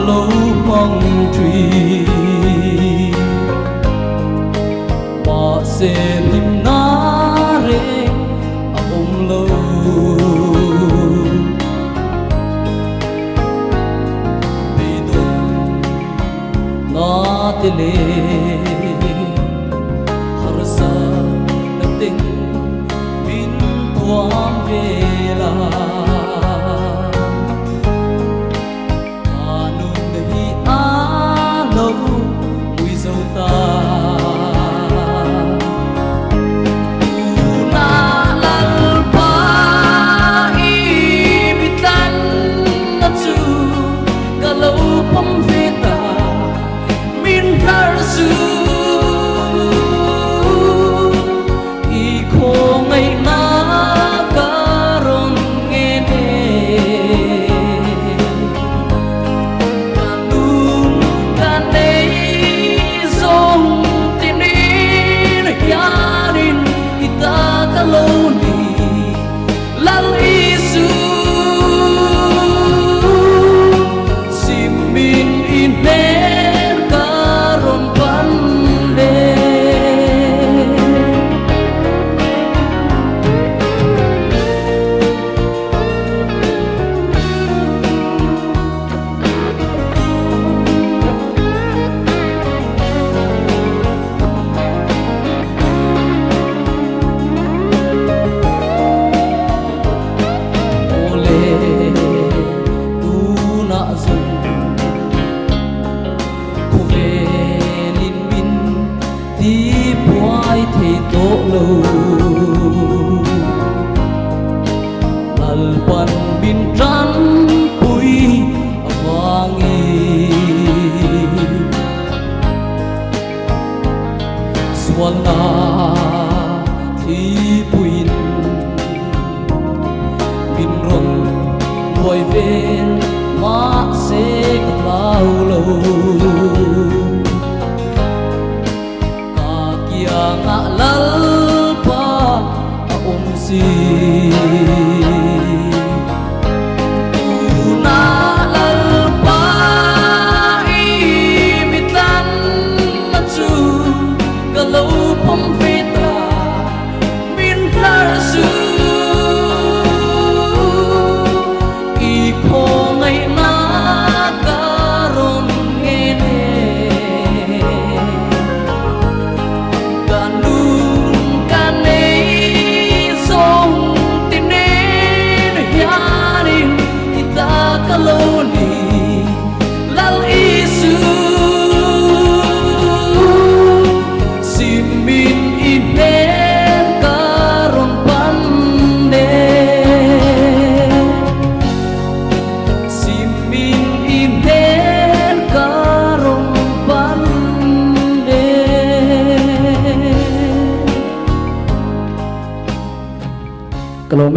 lâu mong truy bỏ xe tìm ná rê ông lâu vì đúng nó tê lê harasa nâng tình min tuang về là thì tổ lâu lalpan bintang pui wangi suara thì puin bin rong ngồi bên má sẽ lao lâu ngã lalpa si na lalpa imitan natu kalau pemfita minta su iko ngai na karon ngene Kalau